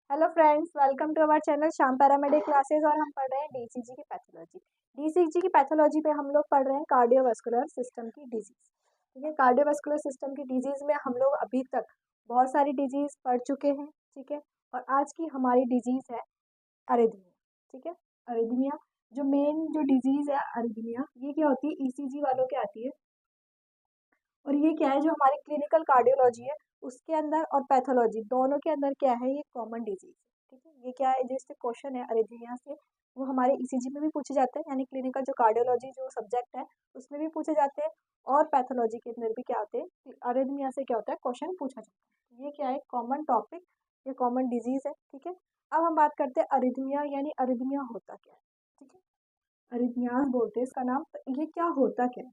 Hello friends, welcome to our channel Shyam paramedic classes. और हम पढ़ रहे हैं डीसीजी की पैथोलॉजी। डीसीजी की पैथोलॉजी पे हम लोग पढ़ रहे हैं कार्डियोवास्कुलर सिस्टम की डिजीज। ठीक है, कार्डियोवास्कुलर सिस्टम की डिजीज में हम लोग अभी तक बहुत सारी डिजीज पढ़ चुके हैं। ठीक है, और आज की हमारी डिजीज है अरिथमिया। ठीक है, अरिथमिया जो मेन जो डिजीज है अरिथमिया, ये क्या होती है, ईसीजी वालों के आती है। और ये क्या है, जो हमारी क्लिनिकल कार्डियोलॉजी है उसके अंदर और पैथोलॉजी दोनों के अंदर क्या है, ये कॉमन डिजीज है। ठीक है, ये क्या है, जैसे क्वेश्चन है अरिथमिया से, वो हमारे ईसीजी में भी पूछे जाते हैं, यानी क्लिनिकल जो कार्डियोलॉजी जो सब्जेक्ट है उसमें भी पूछे जाते हैं। और पैथोलॉजी के अंदर भी क्या होते हैं कि अरिथमिया से क्या होता है, क्वेश्चन पूछा जाता है। तो ये क्या है, कॉमन टॉपिक, ये कॉमन डिजीज है। ठीक है, अब हम बात करते हैं अरिथमिया, यानी अरिथमिया होता क्या है। ठीक है, अरिथमियास बोलते हैं इसका नाम। तो ये क्या होता क्या है,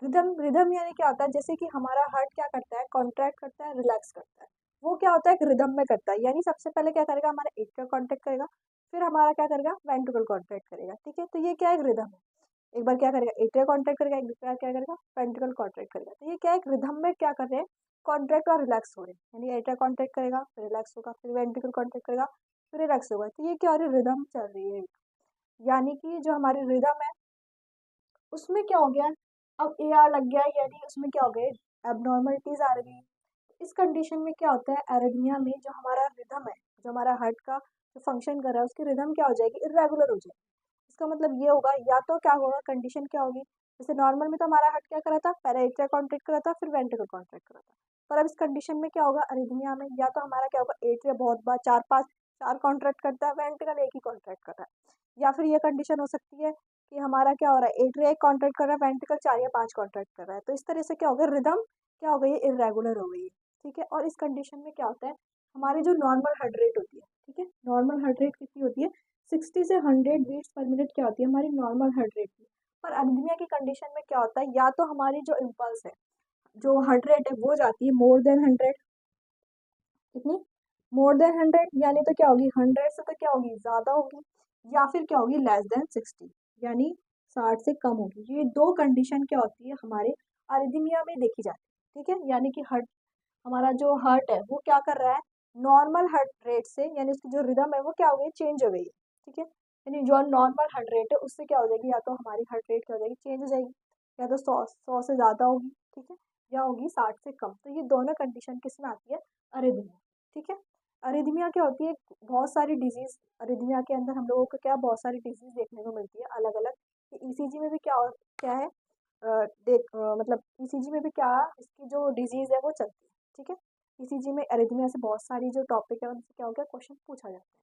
रिदम। रिदम यानी क्या होता है, जैसे कि हमारा हार्ट क्या करता है, कॉन्ट्रैक्ट करता है, रिलैक्स करता है। वो क्या होता है, एक रिदम में करता है। यानी सबसे पहले क्या करेगा, हमारा एट्रिया कॉन्ट्रैक्ट करेगा, फिर हमारा क्या करेगा, वेंट्रिकल कॉन्ट्रैक्ट करेगा। ठीक है, तो ये क्या है, एक रिदम है। एक बार क्या करेगा, एट्रिया कॉन्ट्रैक्ट करेगा, एक बार क्या करेगा, वेंट्रिकल कॉन्ट्रैक्ट करेगा। तो ये क्या है, एक रिदम में क्या कर रहे हैं, कॉन्ट्रैक्ट और रिलैक्स हो रहे हैं। यानी एट्रिया कॉन्ट्रैक्ट करेगा, फिर रिलैक्स होगा, फिर वेंट्रिकल कॉन्ट्रैक्ट करेगा, फिर रिलैक्स होगा। तो ये क्या हो रही है, रिदम चल रही है। यानी कि जो हमारी रिदम है उसमें क्या हो गया, अब ए आर लग गया, यानी उसमें क्या हो गए, एबनॉर्मलिटीज आ रही है। इस कंडीशन में क्या होता है, एरिथमिया में जो हमारा रिदम है, जो हमारा हार्ट का जो फंक्शन कर रहा है उसकी रिदम क्या हो जाएगी, इरेगुलर हो जाएगी। इसका मतलब ये होगा, या तो क्या होगा, कंडीशन क्या होगी, जैसे नॉर्मल में तो हमारा हार्ट क्या करा था, पहले एट्रिया कॉन्ट्रैक्ट करा था, फिर वेंट्रिकल कॉन्ट्रैक्ट करा था। पर अब इस कंडीशन में क्या होगा, अरिथमिया में या तो हमारा क्या होगा, एट्रिया बहुत बार चार कॉन्ट्रैक्ट करता है, वेंट्रिकल एक ही कॉन्ट्रैक्ट कर रहा है। या फिर ये कंडीशन हो सकती है कि हमारा क्या हो रहा है, एट्रिया एक कॉन्ट्रैक्ट कर रहा है, वेंट्रिकल 4 या 5 कॉन्ट्रैक्ट कर रहा है। तो इस तरह से क्या होगा, रिदम क्या हो गई है, इरेगुलर हो गई है। ठीक है, और इस कंडीशन में क्या होता है, हमारी जो नॉर्मल हार्ट रेट होती है, ठीक है, नॉर्मल हार्ट रेट कितनी होती है, 60 से 100 बीट्स पर मिनट क्या होती है हमारी नॉर्मल हार्ट रेट की। पर अरिथमिया की कंडीशन में क्या होता है, या तो हमारी जो इम्पल्स है, जो हार्ट रेट है वो जाती है मोर देन 100। कितनी, मोर देन 100, यानी तो क्या होगी, 100 से तो क्या होगी, ज्यादा होगी। या फिर क्या होगी, लेस देन 60, यानी 60 से कम होगी। ये दो कंडीशन क्या होती है हमारे अरिथमिया में देखी जाती है। ठीक है, यानी कि हार्ट, हमारा जो हार्ट है वो क्या कर रहा है, नॉर्मल हार्ट रेट से, यानी उसकी जो रिदम है वो क्या हो गई, चेंज हो गई है। ठीक है, यानी जो नॉर्मल हार्ट रेट है उससे क्या हो जाएगी, या तो हमारी हार्ट रेट क्या हो जाएगी, चेंज हो जाएगी, या तो 100 से ज़्यादा होगी। ठीक है, या होगी 60 से कम। तो ये दोनों कंडीशन किस में आती है, अरिथमिया। ठीक है, अरिथमिया क्या होती है, बहुत सारी डिजीज अरिथमिया के अंदर हम लोगों को क्या, बहुत सारी डिजीज देखने को मिलती है अलग अलग। ईसीजी में भी क्या है, मतलब ईसीजी में भी क्या, इसकी जो डिजीज है वो चलती है। ठीक है, ईसीजी में अरिथमिया से बहुत सारी जो टॉपिक है उनसे क्या हो गया, क्वेश्चन पूछा जाता है।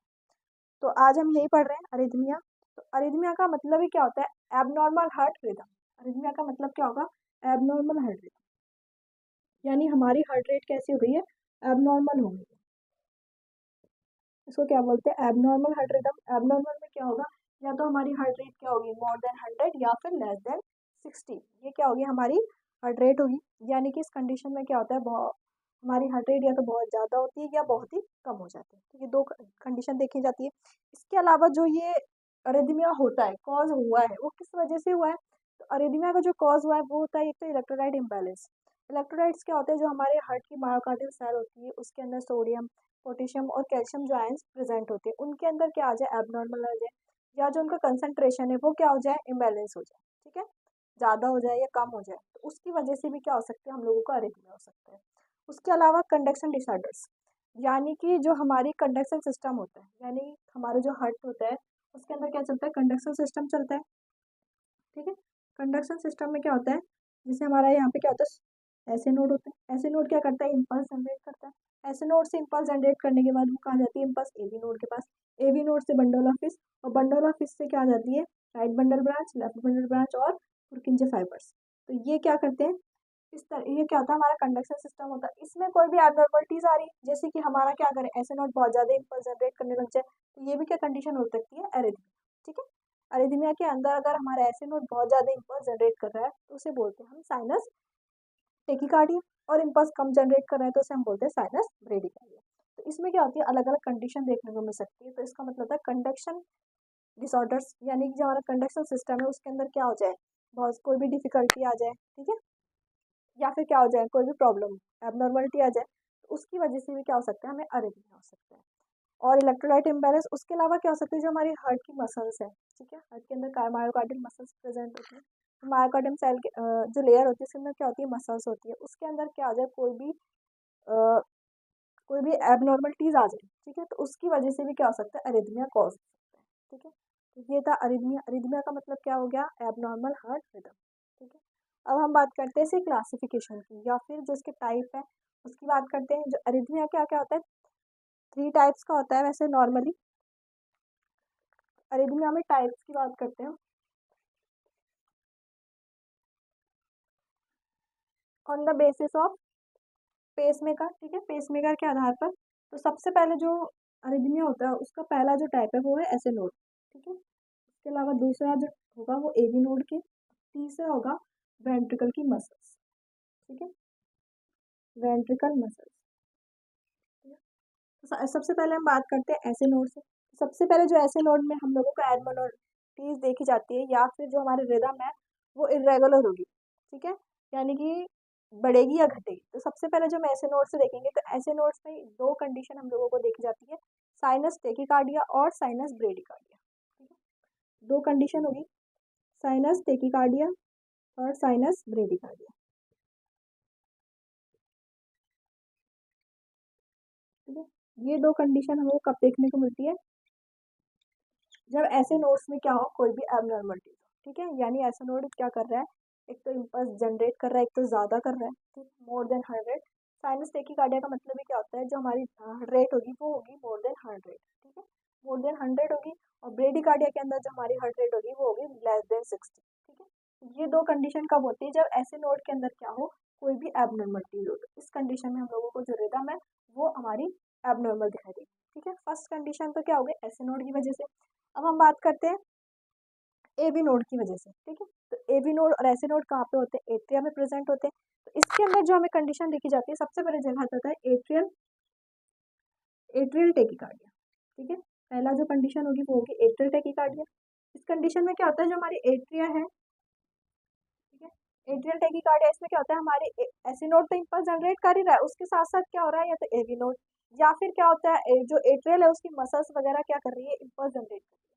तो आज हम यही पढ़ रहे हैं अरिथमिया। तो अरिथमिया का मतलब ही क्या होता है, एबनॉर्मल हार्ट रिदम। अरिथमिया का मतलब क्या होगा, एबनॉर्मल हार्ट रिदम, यानी हमारी हार्ट रेट कैसी हो गई है, एबनॉर्मल हो गई है। इसको क्या बोलते हैं, एबनॉर्मल हार्ट रिदम। एबनॉर्मल में क्या होगा, या तो हमारी हार्ट रेट क्या होगी, मोर देन 100 या फिर लेस देन 60। ये क्या होगी, हमारी हार्ट रेट होगी। यानी कि इस कंडीशन में क्या होता है, बहुत हमारी हार्ट रेट या तो बहुत ज़्यादा होती है या बहुत ही कम हो जाती है। तो ये दो कंडीशन देखी जाती है। इसके अलावा जो ये अरिथमिया होता है, कॉज हुआ है वो किस वजह से हुआ है, तो अरिथमिया का जो कॉज हुआ है वो होता है एक तो इलेक्ट्रोलाइट इम्बैलेंस। इलेक्ट्रोलाइट्स क्या होते हैं, जो हमारे हार्ट की मायोकार्डियल सेल होती है उसके अंदर सोडियम, पोटेशियम और कैल्शियम जो आयंस प्रेजेंट होते हैं, उनके अंदर क्या आ जाए, एबनॉर्मल आ जाए, या जो उनका कंसंट्रेशन है वो क्या हो जाए, इम्बैलेंस हो जाए। ठीक है, ज़्यादा हो जाए या कम हो जाए, तो उसकी वजह से भी क्या हो सकता है, हम लोगों को अरिथमिया हो सकता है। उसके अलावा कंडक्शन डिसऑर्डर्स, यानी कि जो हमारी कंडक्शन सिस्टम होता है, यानी हमारा जो हार्ट होता है उसके अंदर क्या चलता है, कंडक्शन सिस्टम चलता है। ठीक है, कंडक्शन सिस्टम में क्या होता है, जैसे हमारा यहाँ पे क्या होता है, ऐसे नोड होता है। ऐसे नोड क्या करता है, इम्पल्स जनरेट करता है। ऐसे नोड से इम्पल्स जनरेट करने के बाद वो कहाँ जाती है, इम्पल्स एबी नोड के पास। एबी नोड से बंडल ऑफ फिश, और बंडल ऑफ फिश से क्या आ जाती है, right bundle branch, left bundle branch और पुरकिंजे फाइबर्स। तो ये क्या करते हैं, इस तरह ये क्या होता है, हमारा कंडक्शन सिस्टम होता है। इसमें कोई भी एबनॉर्मलिटीज आ रही है, जैसे कि हमारा क्या करें, ऐसे नोड बहुत ज्यादा इम्पल्स जनरेट करने लग जाए, तो ये भी क्या कंडीशन हो सकती है, एरिथमिया। ठीक है, अरिथमिया के अंदर अगर हमारा ऐसे नोड बहुत ज्यादा इम्पल्स जनरेट कर रहा है तो उसे बोलते हैं हम साइनस टेकिकार्डिया, और इम्पल्स कम जनरेट कर रहा है तो उसे हम बोलते हैं साइनस ब्रेडिकार्डिया। तो इसमें क्या होती है, अलग अलग कंडीशन देखने को मिल सकती है। तो इसका मतलब होता है कंडक्शन डिसऑर्डर्स, यानी कि जो हमारा कंडक्शन सिस्टम है उसके अंदर क्या हो जाए, बहुत कोई भी डिफिकल्टी आ जाए। ठीक है, या फिर क्या हो जाए, कोई भी प्रॉब्लम एबनॉर्मलिटी आ जाए, तो उसकी वजह से भी क्या हो सकता है, हमें अरिथमिया हो सकता है। और इलेक्ट्रोलाइट इम्बैलेंस, उसके अलावा क्या हो सकता है, जो हमारी हार्ट की मसल्स है, ठीक है, हार्ट के अंदर मायोकार्डियल मसल्स प्रेजेंट होती है। मायोकार्डियम सेल के जो लेयर होती है उसके अंदर क्या होती है, मसल्स होती है, उसके अंदर क्या आ जाए, कोई भी एबनॉर्मलिटीज आ जाए, ठीक है, तो उसकी वजह से भी क्या हो सकता है, अरिथमिया कॉज हो सकता है, ठीक है। तो ये था अरिथमिया। अरिथमिया का मतलब क्या हो गया, एबनॉर्मल हार्ट रिदम, ठीक है। अब हम बात करते हैं इसे क्लासिफिकेशन की, या फिर जो इसके टाइप है उसकी बात करते हैं। जो अरिथमिया क्या क्या होता है, 3 टाइप्स का होता है वैसे नॉर्मली। अरिथमिया में टाइप्स की बात करते हैं on the basis of pacemaker, ठीक है, पेसमेकर के आधार पर। तो सबसे पहले जो अरिथमिया होता है उसका पहला जो टाइप है वो है एसे नोड, ठीक है। इसके अलावा दूसरा जो होगा वो एवी नोड के, तीसरा होगा वेंट्रिकल की मसल्स, ठीक है, वेंट्रिकल मसल्स। तो सबसे पहले हम बात करते हैं ऐसे नोड से। सबसे पहले जो ऐसे नोड में हम लोगों को एबनॉर्मलिटीज देखी जाती है, या फिर जो हमारी रिदम है वो इरेगुलर होगी, ठीक है, यानी कि बढ़ेगी या घटेगी। तो सबसे पहले जो हम ऐसे नोड से देखेंगे, तो ऐसे नोड्स में 2 कंडीशन हम लोगों को देखी जाती है, साइनस टेकिकार्डिया और साइनस ब्रेडिकार्डिया, ठीक है। 2 कंडीशन होगी, साइनस टेकिकार्डिया और साइनस ब्रेडिकार्डिया, ठीक है। ये 2 कंडीशन हमको कब देखने को मिलती है, जब ऐसे नोड्स में क्या हो, कोई भी एबनॉर्मलिटी, ठीक है, यानी ऐसा नोड क्या कर रहा है, एक तो इम्पल्स जनरेट कर रहा है, एक तो ज़्यादा कर रहा है, ठीक, मोर देन 100। साइनस टेकिकार्डिया का मतलब ही क्या होता है, जो हमारी रेट होगी वो होगी मोर देन 100, ठीक है, मोर देन 100 होगी। और ब्रेडिकार्डिया के अंदर जो हमारी हार्ट रेट होगी वो होगी लेस देन 60, ठीक है। ये 2 कंडीशन कब होती है, जब ऐसे नोड के अंदर क्या हो, कोई भी एबनॉर्मलिटी हो। तो इस कंडीशन में हम लोगों को जो रिदम है वो हमारी एबनॉर्मल दिखाई देगी, ठीक है। फर्स्ट कंडीशन तो क्या हो गई, ऐसे नोड की वजह से। अब हम बात करते हैं एवी नोड की वजह से, ठीक है। तो एवी नोड और ऐसे नोड कहाँ पे होते हैं, एट्रिया में प्रेजेंट होते हैं। तो इसके अंदर जो हमें कंडीशन देखी जाती है, सबसे पहले जगह आता है एट्रियल एट्रियल टेकिकार्डिया, ठीक है। पहला जो कंडीशन होगी वो होगी एट्रियल टेकिकार्डिया। इस कंडीशन में क्या होता है, जो हमारी एट्रिया है, ठीक है, एट्रियल टेकिकार्डिया, इसमें क्या होता है, हमारे ऐसे नोड तो इम्पल्स जनरेट कर ही रहा है, उसके साथ साथ क्या हो रहा है, या तो एवी नोड या फिर क्या होता है, जो एट्रियल है उसकी मसल्स वगैरह क्या कर रही है, इम्पल्स जनरेट कर रही है।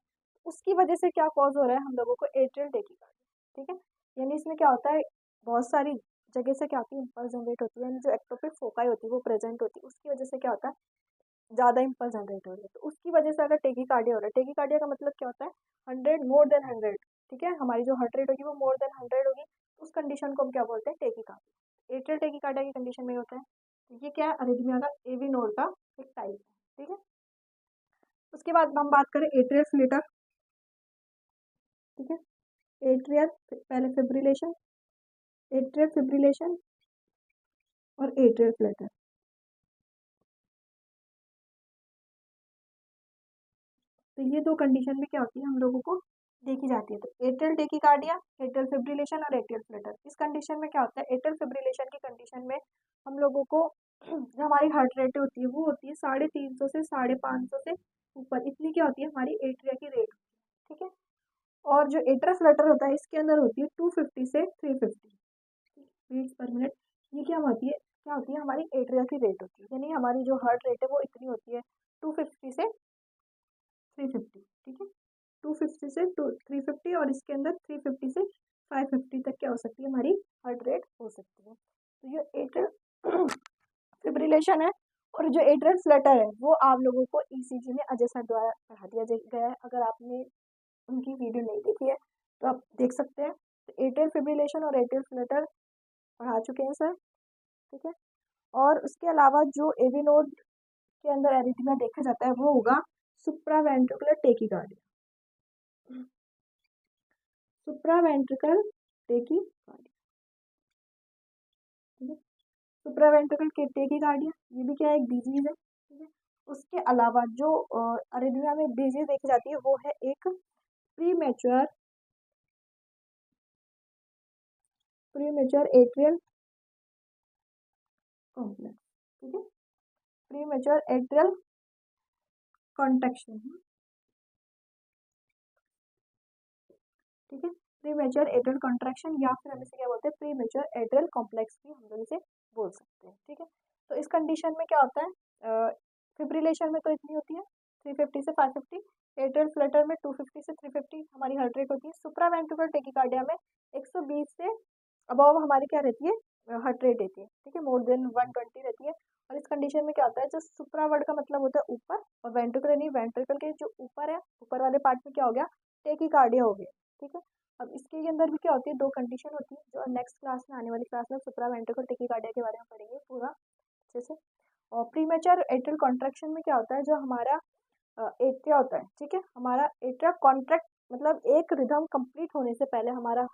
उसकी वजह से क्या कॉज हो रहा है हम लोगों को एट्रियल टेकिकार्डिया, ठीक है। यानी इसमें क्या होता है, बहुत सारी जगह से क्या होती है, इम्पल्स जनरेट होती है, यानी जो एक्टोपिक फोकाई होती है वो प्रेजेंट होती है, उसकी वजह से क्या होता है, ज़्यादा इम्पल्स जनरेट हो रही है। तो उसकी वजह से अगर टेकिकार्डिया हो रहा है, टेकिकार्डिया का मतलब क्या होता है, 100 मोर देन 100, ठीक है, हमारी जो हार्ट रेट होगी वो मोर देन 100 होगी, उस कंडीशन को हम क्या बोलते हैं, टेकिकार्डिया। एट्रियल टेकिकार्डिया की कंडीशन में होता है। तो ये क्या है, अरिथमिया का एवी नोड का एक टाइप है, ठीक है। उसके बाद हम बात करें एट्रियल फ्लिटर, ठीक है, एट्रियल पहले फिब्रिलेशन, एट्रियल फिब्रिलेशन और एट्रियल फ्लटर। तो ये 2 कंडीशन में क्या होती है, हम लोगों को देखी जाती है। तो एट्रियल टेकिकार्डिया, एट्रियल फिब्रिलेशन और एट्रियल फ्लटर। इस कंडीशन में क्या होता है, एट्रियल फिब्रिलेशन की कंडीशन में हम लोगों को जो हमारी हार्ट रेट होती है वो होती है 350 से 550 से ऊपर, इतनी क्या होती है हमारी एट्रिया की रेट, ठीक है। और जो एट्रियल फ्लटर होता है इसके अंदर होती है 250 से 350 बीट्स पर मिनट। ये क्या होती है हमारी एट्रिया की रेट होती है, यानी हमारी जो हार्ट रेट है वो इतनी होती है 250 से 350, ठीक है, 250 से 350, और इसके अंदर 350 से 550 तक क्या हो सकती है, हमारी हार्ट रेट हो सकती है। तो ये एट्रियल फिब्रिलेशन है। और जो एट्रियल फ्लटर है वो आप लोगों को ईसीजी में अजय सर द्वारा पढ़ा दिया गया है, अगर आपने उनकी वीडियो नहीं देखी है तो आप देख सकते हैं। तो एट्रियल फिब्रिलेशन और एट्रियल फ्लटर पढ़ा चुके हैं सर, ठीक है। और उसके अलावा जो एवी नोड के अंदर एरिथमिया देखा जाता है वो होगा सुप्रावेंट्रिकुलर टेकिकार्डिया, सुप्रावेंट्रिकल टेकिकार्डिया, ठीक है। सुप्रावेंट्रिकल टेकिकार्डिया ये भी क्या है, एक डिजीज है, ठीक है। उसके अलावा जो अरिथमिया में डिजीज देखी जाती है वो है एक प्रीमेच्योर एट्रियल कॉम्प्लेक्स, ठीक है, प्रीमेच्योर एट्रियल कॉन्ट्रैक्शन, ठीक है, प्रीमेच्योर एट्रियल कॉन्ट्रैक्शन, या फिर हम इसे क्या बोलते हैं, प्रीमेच्योर एट्रियल कॉम्प्लेक्स भी हम लोग इसे बोल सकते हैं, ठीक है। तो इस कंडीशन में क्या होता है, फिब्रिलेशन में तो इतनी होती है, 350 से 550, एट्रियल फ्लटर में 250 से 350 हमारी हार्ट रेट होती है। सुप्रा वेंट्रिकुलर टेकिकार्डिया में 120 से अबव हमारी क्या रहती है, हार्ट रेट रहती है, ठीक है, मोर देन 120 रहती है। और इस कंडीशन में क्या होता है, जो सुप्रा वर्ड का मतलब होता है ऊपर, और वेंट्रिकुलर नहीं, वेंट्रिकल के जो ऊपर है, ऊपर वाले पार्ट में क्या हो गया, टेकिकार्डिया हो गया, ठीक है। अब इसके अंदर भी क्या होती है, दो कंडीशन होती है, जो नेक्स्ट क्लास में, आने वाली क्लास में सुप्रा वेंट्रिकुलर टेकिकार्डिया के बारे में पढ़ेंगे पूरा अच्छे से। और प्रीमेच्योर एट्रियल कॉन्ट्रैक्शन में क्या होता है, जो हमारा एट्रिया होता है, ठीक है, हमारा एट्रिया कॉन्ट्रैक्ट मतलब एक रिदम कंप्लीट होने से पहले हमारा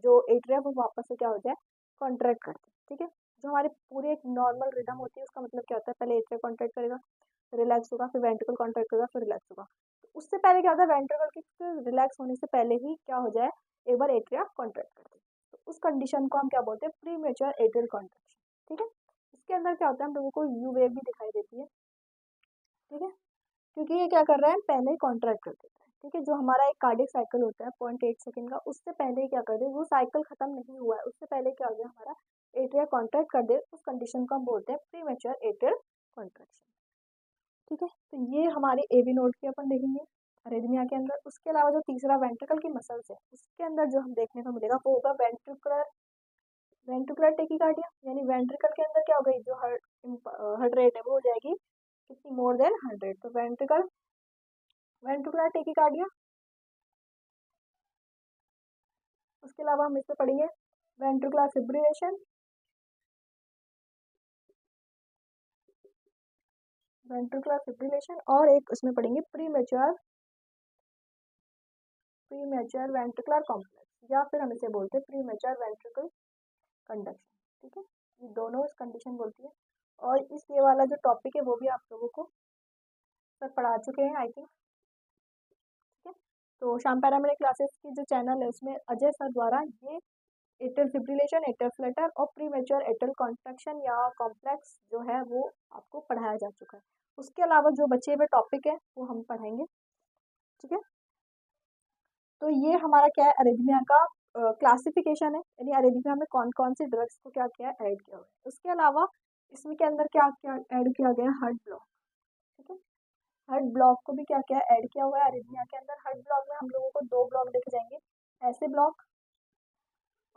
जो एट्रिया वो वापस से क्या हो जाए, कॉन्ट्रैक्ट करते हैं, ठीक है। जो हमारे पूरे एक नॉर्मल रिदम होती है उसका मतलब क्या होता है, पहले एट्रिया कॉन्ट्रैक्ट करेगा, फिर रिलैक्स होगा, फिर वेंट्रिकल कॉन्ट्रैक्ट करेगा, फिर रिलैक्स होगा। तो उससे पहले क्या होता है, वेंट्रिकल के रिलैक्स होने से पहले ही क्या हो जाए, एक बार एट्रिया कॉन्ट्रैक्ट करते हैं, तो उस कंडीशन को हम क्या बोलते हैं, प्रीमेच्योर एट्रियल कॉन्ट्रैक्शन, ठीक है। इसके अंदर क्या होता है, हम लोगों को यू वेव भी दिखाई देती है, ठीक है, क्योंकि ये क्या कर रहा है, पहले ही कॉन्ट्रैक्ट कर देता है, ठीक है। जो हमारा एक कार्डियक साइकिल होता है 0.8 सेकंड का, उससे पहले ही क्या कर दे, वो साइकिल खत्म नहीं हुआ है, उससे पहले क्या हो गया, हमारा एट्रिया कॉन्ट्रैक्ट कर दे, उस कंडीशन को हम बोलते हैं प्रीमेच्योर एट्रियल कॉन्ट्रैक्शन, ठीक है। तो ये हमारे एवी नोड की अपन देखेंगे अरेथमिया के अंदर। उसके अलावा जो तीसरा वेंट्रिकल की मसल्स है, उसके अंदर जो हम देखने को मिलेगा वो होगा वेंट्रिकुलर वेंट्रिकुलर टेकिकार्डिया, यानी वेंट्रिकल के अंदर क्या हो गई, जो हार्ट रेट है वो हो जाएगी कितनी, मोर देन 100। तो वेंट्रिकुलर टेकिकार्डिया। उसके अलावा हम इसमें पढ़ेंगे वेंट्रिकुलर फिब्रिलेशन, और एक उसमें पढ़ेंगे प्रीमेच्योर वेंट्रिकुलर कॉम्प्लेक्स, या फिर हम इसे बोलते हैं प्रीमेच्योर वेंट्रिकल कंडक्शन, ठीक है। ये दोनों इस कंडीशन बोलती है। और इस ये वाला जो टॉपिक है वो भी आप लोगों को सर पढ़ा चुके हैं आई थिंक, ठीक है। तो श्याम पैरामेडिक क्लासेस की जो चैनल है उसमें अजय सर द्वारा ये एट्रियल फिब्रिलेशन, एट्रियल फ्लटर और प्रीमेच्योर एट्रियल कॉन्ट्रैक्शन या कॉम्प्लेक्स जो है वो आपको पढ़ाया जा चुका है। उसके अलावा जो बचे हुए टॉपिक है वो हम पढ़ेंगे, ठीक है। तो ये हमारा क्या है, अरेथमिया का क्लासिफिकेशन है, यानी अरेथमिया में कौन कौन सी ड्रग्स को क्या किया है, ऐड किया हुआ है। उसके अलावा इसमें के अंदर क्या क्या ऐड किया गया है, हार्ट ब्लॉक, ठीक है। हार्ट ब्लॉक को भी क्या क्या ऐड किया हुआ है अरेथमिया के अंदर। हार्ट ब्लॉक में हम लोगों को दो ब्लॉक देखे जाएंगे, ऐसे ब्लॉक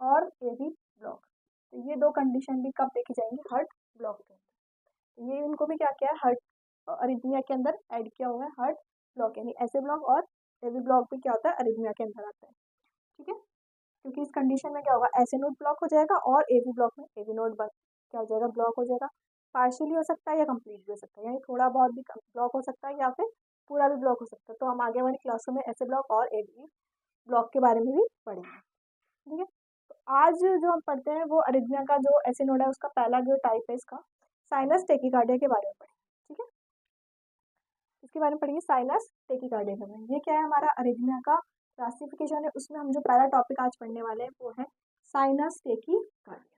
और एवी ब्लॉक। तो ये दो कंडीशन भी कब देखी जाएंगी, हार्ट ब्लॉक के अंदर। ये इनको भी क्या क्या है, हार्ट अरिथमिया के अंदर ऐड किया हुआ है, हार्ट ब्लॉक, यानी ऐसे ब्लॉक और एवी ब्लॉक भी क्या होता है, अरिथमिया के अंदर आता है, ठीक है। क्योंकि इस कंडीशन में क्या होगा, ऐसे नोड ब्लॉक हो जाएगा और एवी ब्लॉक में एवी नोड क्या हो जाएगा, ब्लॉक हो जाएगा। पार्शियली हो सकता है या कंप्लीट भी हो सकता है, यानी थोड़ा बहुत भी ब्लॉक हो सकता है या फिर पूरा भी ब्लॉक हो सकता है। तो हम आगे वाली क्लासों में ऐसे ब्लॉक और एवी ब्लॉक के बारे में भी पढ़ेंगे, ठीक है। तो आज जो हम पढ़ते हैं वो अरिथमिया का जो ऐसे नोड है उसका पहला जो टाइप है इसका साइनस टेकिकार्डिया के बारे में पढ़ेंगे, ठीक है। इसके बारे में पढ़ेंगे साइनस टेकिकार्डिया के बारे में। ये क्या है, हमारा अरिथमिया का क्लासिफिकेशन है, उसमें हम जो पहला टॉपिक आज पढ़ने वाले हैं वो है साइनस टेकिकार्डिया,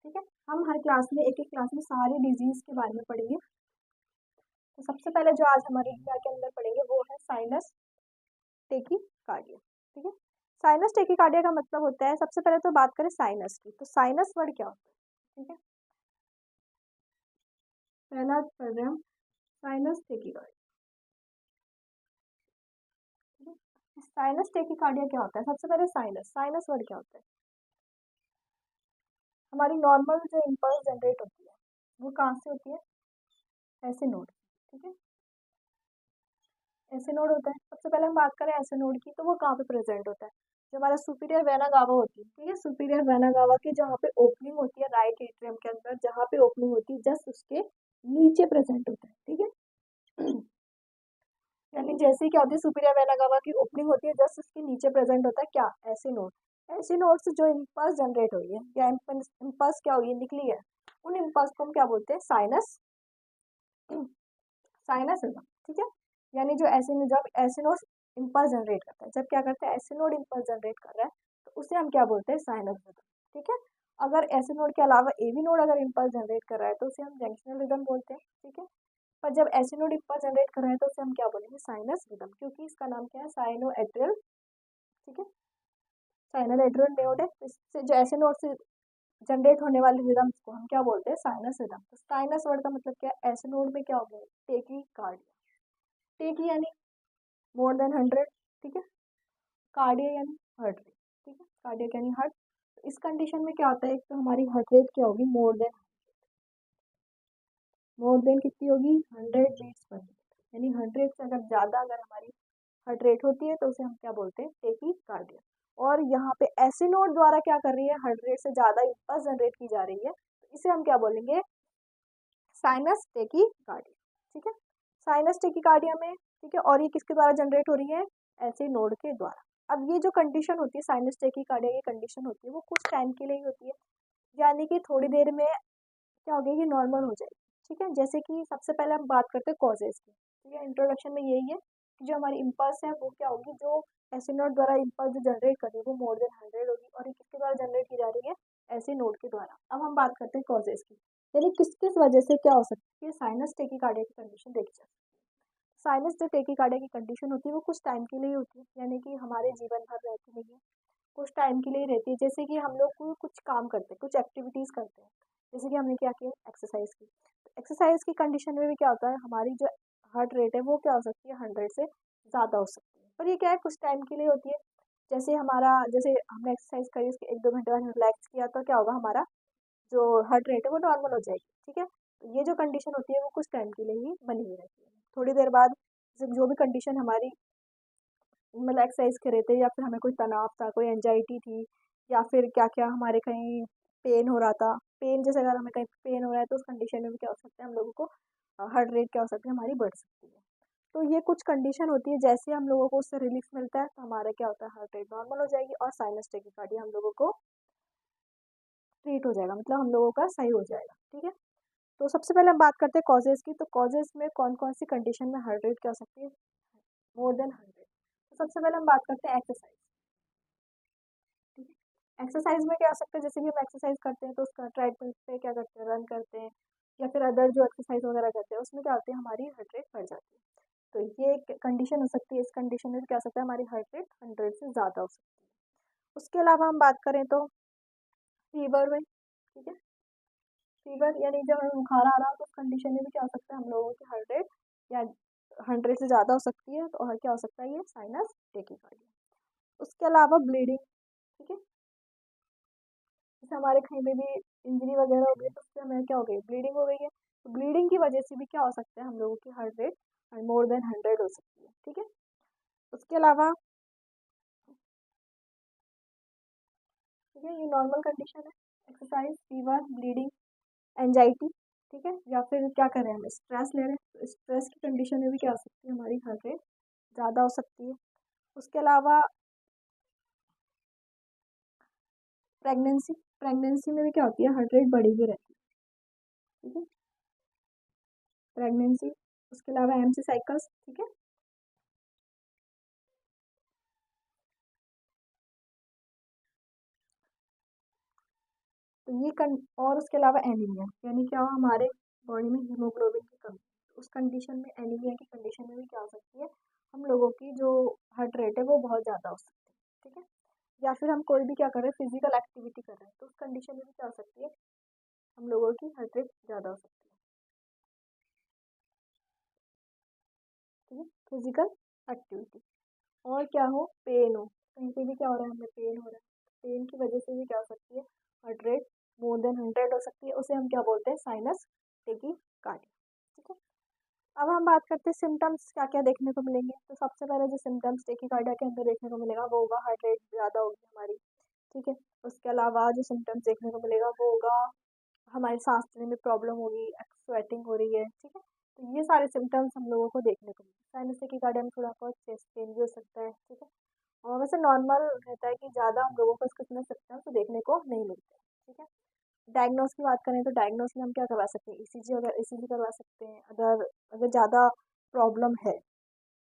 ठीक है। हम हर क्लास में एक एक क्लास में सारी डिजीज के बारे में पढ़ेंगे। तो सबसे पहले जो आज हमारे अरिथमिया के अंदर पढ़ेंगे वो है साइनस टेकिकार्डिया, ठीक है। साइनस टेकिकार्डिया का मतलब होता है, सबसे पहले तो बात करें साइनस की, तो साइनस वर्ड क्या होता है, ठीक है। पहला पढ़ रहे हैं हम साइनस टेकिकार्डिया, ठीक है। साइनस टेकिकार्डिया क्या होता है, सबसे पहले साइनस वर्ड क्या होता है, हमारी नॉर्मल जो इम्पल्स जनरेट होती है वो कहाँ से होती है, ऐसे नोड, ठीक है। ऐसे नोड होता है, सबसे पहले हम बात करें ऐसे नोड की, तो वो कहाँ पे प्रेजेंट होता है, जो हमारा सुपीरियर वेना गावा होती है, ठीक है। सुपीरियर वेना गावा की जहाँ पे ओपनिंग होती है राइट एट्रियम के अंदर, जहाँ पे ओपनिंग होती है जस्ट उसके नीचे प्रेजेंट होता है, ठीक है। यानी जैसे क्या होती है, सुपीरियर वेना गावा की ओपनिंग होती है जस्ट उसके नीचे प्रेजेंट होता है क्या, ऐसे नोड। ऐसे नोड से जो इम्पल्स जनरेट हुई है या इम्पल्स क्या हुई है, निकली है, उन इम्पल्स को हम क्या बोलते हैं, साइनस, ठीक है। यानी जो ऐसे जब ऐसे नोड इम्पल्स जनरेट करता है, जब क्या करता है ऐसे नोड इम्पल्स जनरेट कर रहा है, तो उसे हम क्या बोलते हैं, साइनस रिदम, ठीक है। अगर ऐसे नोड के अलावा एवी नोड अगर इम्पल्स जनरेट कर रहा है तो उसे हम जंक्शनल रिदम बोलते हैं, ठीक है। पर जब ऐसे नोड इम्पल्स जनरेट कर रहा है तो उसे हम क्या बोलेंगे, साइनस रिदम, क्योंकि इसका नाम क्या है, साइनो एट्रियल, ठीक है। साइनल एट्रियल नोड है, इससे जो ऐसे नोड से जनरेट होने वाले रिदम्स को हम क्या बोलते हैं, साइनस रिदम। तो साइनस वर्ड का मतलब क्या है, ऐसे नोड में क्या हो गया, टेकिकार्डिया, टेक यानी मोर देन 100, ठीक है। कार्डिया यानी हार्ट रेट, ठीक है। कार्डियक यानी हार्ट। तो इस कंडीशन में क्या होता है, एक तो हमारी हार्ट रेट क्या होगी, मोर देन कितनी होगी, 100 बीट्स पर मिनट, यानी 100 से अगर ज़्यादा अगर हमारी हार्ट रेट होती है तो उसे हम क्या बोलते हैं, टेकीकार्डिया। और यहाँ पे ऐसे नोड द्वारा क्या कर रही है, हार्ट रेट से ज़्यादा इम्पल्स जनरेट की जा रही है, तो इसे हम क्या बोलेंगे, साइनस टेकीकार्डिया, ठीक है। साइनस टेकीकार्डिया में, ठीक है, और ये किसके द्वारा जनरेट हो रही है, ऐसे नोड के द्वारा। अब ये जो कंडीशन होती है साइनस टेकीकार्डिया की कंडीशन होती है, वो कुछ टाइम के लिए ही होती है, यानी कि थोड़ी देर में क्या हो गया, ये नॉर्मल हो जाएगी, ठीक है। जैसे कि सबसे पहले हम बात करते हैं कॉजेज की, ठीक है। इंट्रोडक्शन में यही है कि जो हमारी इम्पल्स है वो क्या होगी, जो ऐसे नोड द्वारा इम्पल्स जो जनरेट कर रही है वो मोर देन 100 होगी, और ये किसके द्वारा जनरेट की जा रही है, ऐसे नोड के द्वारा। अब हम बात करते हैं कॉजेज की, यानी किस किस वजह से क्या हो सकती है, साइनस टेकीकार्डिया की कंडीशन देखी जा सकती है। साइनस जो टेकीकार्डिया की कंडीशन होती है वो कुछ टाइम के लिए होती है, यानी कि हमारे जीवन भर रहती नहीं है, कुछ टाइम के लिए रहती है। जैसे कि हम लोग को कुछ काम करते हैं, कुछ एक्टिविटीज़ करते हैं, जैसे कि हमने क्या किया, एक्सरसाइज की। एक्सरसाइज की कंडीशन में भी क्या होता है, हमारी जो हार्ट रेट है वो क्या हो सकती है, 100 से ज़्यादा हो सकती है, पर ये क्या है, कुछ टाइम के लिए होती है। जैसे हमने एक्सरसाइज करी, उसके 1-2 घंटे बाद रिलैक्स किया, तो क्या होगा, हमारा जो हार्ट रेट है वो नॉर्मल हो जाएगी, ठीक है। तो ये जो कंडीशन होती है वो कुछ टाइम के लिए ही बनी हुई रहती है, थोड़ी देर बाद जो भी कंडीशन हमारी, मतलब एक्सरसाइज कर रहे थे, या फिर हमें कोई तनाव था, कोई एंजाइटी थी, या फिर क्या क्या हमारे कहीं पेन हो रहा था, पेन जैसे अगर हमें कहीं पेन हो रहा है तो उस कंडीशन में भी क्या हो सकता है, हम लोगों को हार्ट रेट क्या हो सकती है, हमारी बढ़ सकती है। तो ये कुछ कंडीशन होती है, जैसे हम लोगों को उससे रिलीफ मिलता है तो हमारा क्या होता है, हार्ट रेट नॉर्मल हो जाएगी, और साइनस टेकीकार्डिया हम लोगों को ट्रीट हो जाएगा, मतलब हम लोगों का सही हो जाएगा, ठीक है। तो सबसे पहले हम बात करते हैं कॉजेज़ की, तो कॉजेज़ में कौन कौन सी कंडीशन में हार्ट रेट क्या हो सकती है, मोर देन 100। तो सबसे पहले हम बात करते हैं एक्सरसाइज, ठीक है। एक्सरसाइज में क्या हो सकता है, जैसे कि हम एक्सरसाइज करते हैं तो उसका ट्रेडमिल पे क्या करते हैं, रन करते हैं, या फिर अदर जो एक्सरसाइज वगैरह करते हैं उसमें क्या होती है, हमारी हार्ट रेट बढ़ जाती है। तो ये एक कंडीशन हो सकती है, इस कंडीशन में क्या हो सकता है, हमारी हार्ट रेट 100 से ज़्यादा हो सकती है। उसके अलावा हम बात करें तो फीवर में, ठीक है, फीवर यानी जब हमें बुखार आ रहा हो तो उस कंडीशन में भी क्या हो सकता है, हम लोगों की हार्ट रेट या 100 से ज़्यादा हो सकती है, तो और क्या हो सकता है, ये साइनस टेकीकार्डिया। उसके अलावा ब्लीडिंग, ठीक है, जैसे हमारे कहीं पे भी इंजरी वगैरह हो गई तो उससे हमें क्या हो गई, ब्लीडिंग हो गई है, तो ब्लीडिंग की वजह से भी क्या हो सकता है, हम लोगों की हार्ट रेट मोर देन 100 हो सकती है, ठीक है। उसके अलावा, ठीक है, ये नॉर्मल कंडीशन है, एक्सरसाइज, फीवर, ब्लीडिंग, एंजाइटी, ठीक है, या फिर क्या कर रहे हैं, हम स्ट्रेस ले रहे हैं, तो स्ट्रेस की कंडीशन में भी क्या हो सकती है, हमारी हार्ट रेट ज़्यादा हो सकती है। उसके अलावा प्रेगनेंसी, प्रेगनेंसी में भी क्या होती है, हार्ट रेट बढ़ी हुई रहती है, ठीक है, प्रेगनेंसी। उसके अलावा एमसी साइकिल्स, ठीक है। तो और उसके अलावा एनीमिया, यानी क्या हो, हमारे बॉडी में हीमोग्लोबिन की कमी, उस कंडीशन में, एनीमिया की कंडीशन में भी क्या हो सकती है, हम लोगों की जो हार्ट रेट है वो बहुत ज़्यादा हो सकती है, ठीक है। या फिर हम कोई भी क्या कर रहे हैं, फिजिकल एक्टिविटी कर रहे हैं, तो उस कंडीशन में भी क्या हो सकती है, हम लोगों की हार्ट रेट ज़्यादा हो सकती है, ठीक है, फिजिकल एक्टिविटी। और क्या हो, पेन हो, कहीं पे भी क्या हो रहा है, हमें पेन हो रहा है, पेन की वजह से भी क्या हो सकती है, हार्ट रेट मोर देन 100 हो सकती है, उसे हम क्या बोलते हैं, साइनस टेकीकार्डिया, ठीक है। अब हम बात करते हैं सिम्टम्स क्या क्या देखने को मिलेंगे, तो सबसे पहले जो सिम्टम्स टेकीकार्डिया के अंदर देखने को मिलेगा वो होगा, हार्ट रेट ज़्यादा होगी हमारी, ठीक है। उसके अलावा जो सिम्टम्स देखने को मिलेगा वो होगा, हमारी सांस लेने में प्रॉब्लम होगी, स्वेटिंग हो रही है, ठीक है। तो ये सारे सिम्टम्स हम लोगों को देखने को मिलेंगे। साइनस टेकीकार्डिया में थोड़ा बहुत चेस्ट पेन भी हो सकता है, ठीक है, और वैसे नॉर्मल रहता है कि ज़्यादा हम लोगों को इसके सिम्टम्स तो देखने को नहीं मिलते, ठीक है। डायग्नोस की बात करें तो डायग्नोस में हम क्या करवा सकते हैं, ईसीजी, अगर ईसीजी करवा सकते हैं, अगर अगर ज़्यादा प्रॉब्लम है,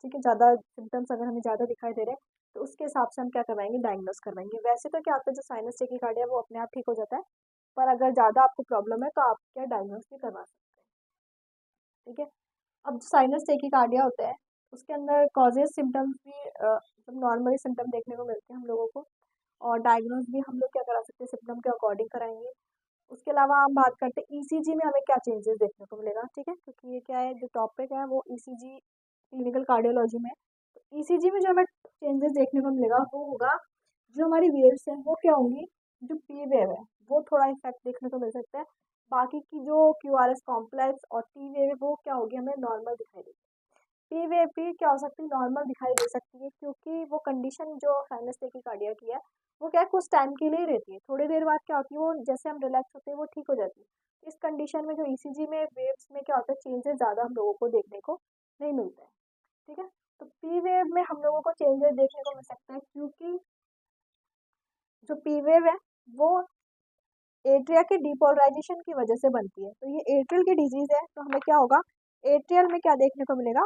ठीक है, ज़्यादा सिम्टम्स अगर हमें ज़्यादा दिखाई दे रहे हैं तो उसके हिसाब से हम क्या करवाएंगे, डायग्नोस करवाएंगे। वैसे तो क्या होता है, जो साइनस टेकीकार्डिया वो अपने आप ठीक हो जाता है, पर अगर ज़्यादा आपको प्रॉब्लम है तो आप क्या डायग्नोस भी करवा सकते हैं, ठीक है। अब जो साइनस टेकीकार्डिया होता है उसके अंदर कॉजेज सिम्टम्स भी जब नॉर्मली सिम्टम देखने को मिलते हैं हम लोगों को, और डायग्नोस भी हम लोग क्या करा सकते हैं, सिम्टम के अकॉर्डिंग कराएंगे। उसके अलावा हम बात करते हैं ईसीजी में हमें क्या चेंजेस देखने को मिलेगा, ठीक है, क्योंकि ये क्या है, जो टॉपिक है वो ईसीजी क्लिनिकल कार्डियोलॉजी में। तो ईसीजी में जो हमें चेंजेस देखने को मिलेगा वो होगा, जो हमारी वेव्स हैं वो क्या होंगी, जो पी वेव है वो थोड़ा इफेक्ट देखने को मिल सकता है। बाकी की जो क्यूआरएस कॉम्प्लेक्स और टी वेव है वो क्या होगी, हमें नॉर्मल दिखाई देगी। पी वेव भी क्या हो सकती है, नॉर्मल दिखाई दे सकती है, क्योंकि वो कंडीशन जो साइनस कार्डिया की है वो क्या है, कुछ टाइम के लिए ही रहती है। थोड़ी देर बाद क्या होती है, वो जैसे हम रिलैक्स होते हैं वो ठीक हो जाती है। इस कंडीशन में जो ईसीजी में वेव्स में क्या होता है, चेंजेस ज़्यादा हम लोगों को देखने को नहीं मिलता है। ठीक है, तो पी वेव में हम लोगों को चेंजेस देखने को मिल सकता है, क्योंकि जो पी वेव है वो एट्रिया के डिपोलराइजेशन की वजह से बनती है। तो ये एट्रियल की डिजीज है, तो हमें क्या होगा, एट्रियल में क्या देखने को मिलेगा,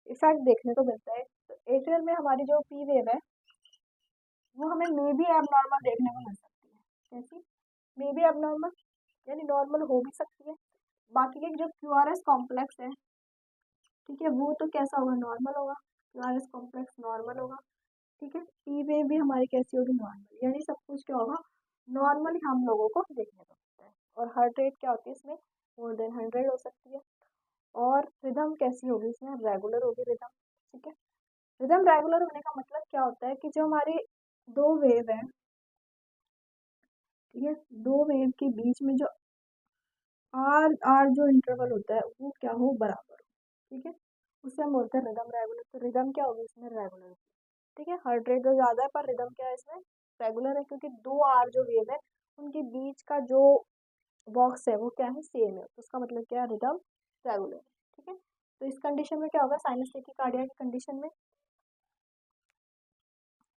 इफेक्ट देखने को मिलता है। तो एट्रियल में हमारी जो पी वेव है वो हमें मे बी एबनॉर्मल देखने को मिल सकती है। कैसी, मे बी एबनॉर्मल, यानी नॉर्मल हो भी सकती है। बाकी के जो क्यूआरएस कॉम्प्लेक्स है, ठीक है, वो तो कैसा होगा, नॉर्मल होगा, क्यूआरएस कॉम्प्लेक्स नॉर्मल होगा। ठीक है, पी वेव भी हमारी कैसी होगी, नॉर्मल, यानी सब कुछ क्या होगा, नॉर्मल हम लोगों को देखने को मिलता है। और हार्ट रेट क्या होती है इसमें, मोर देन 100 हो सकती है। और रिदम कैसी होगी इसमें, रेगुलर होगी रिदम। ठीक है, रिदम रेगुलर होने का मतलब क्या होता है कि जो हमारी दो वेव है, ठीक है, दो वेव के बीच में जो आर आर जो इंटरवल होता है वो क्या हो, बराबर हो। ठीक है, उससे हम बोलते हैं रिदम रेगुलर। तो रिदम क्या होगी इसमें, रेगुलर। ठीक है, हार्ट रेट तो ज़्यादा है पर रिदम क्या है इसमें, रेगुलर है, क्योंकि दो आर जो वेव है उनके बीच का जो बॉक्स है वो क्या है, सेम है। तो उसका मतलब क्या है, रिदम रेगुलर। ठीक है, तो इस कंडीशन में क्या होगा, साइनस कार्डिया की कंडीशन में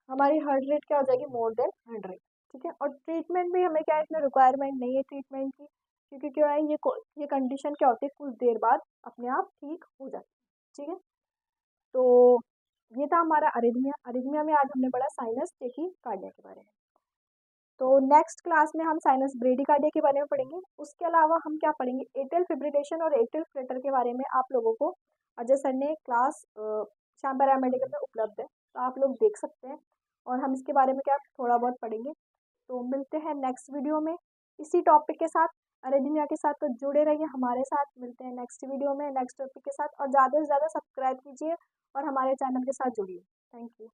हमारी हार्ट रेट क्या हो जाएगी, मोर देन 100। ठीक है, और ट्रीटमेंट भी हमें क्या है, इसमें रिक्वायरमेंट नहीं है ट्रीटमेंट की, क्योंकि क्या है, ये कंडीशन क्या होती है, कुछ देर बाद अपने आप ठीक हो जाती है। ठीक है, तो ये था हमारा अरिथमिया। अरिथमिया में आज हमने पढ़ा साइनस कार्डिया के बारे में। तो नेक्स्ट क्लास में हम साइनस ब्रेडिकार्डिया के बारे में पढ़ेंगे। उसके अलावा हम क्या पढ़ेंगे, एट्रियल फिब्रिलेशन और एट्रियल फ्लटर के बारे में आप लोगों को अजय सर ने क्लास श्याम पैरामेडिकल में उपलब्ध है, तो आप लोग देख सकते हैं। और हम इसके बारे में क्या थोड़ा बहुत पढ़ेंगे। तो मिलते हैं नेक्स्ट वीडियो में इसी टॉपिक के साथ, अरिथमिया के साथ। तो जुड़े रहिए हमारे साथ, मिलते हैं नेक्स्ट वीडियो में नेक्स्ट टॉपिक के साथ। और ज़्यादा से ज़्यादा सब्सक्राइब कीजिए और हमारे चैनल के साथ जुड़िए। Thank you.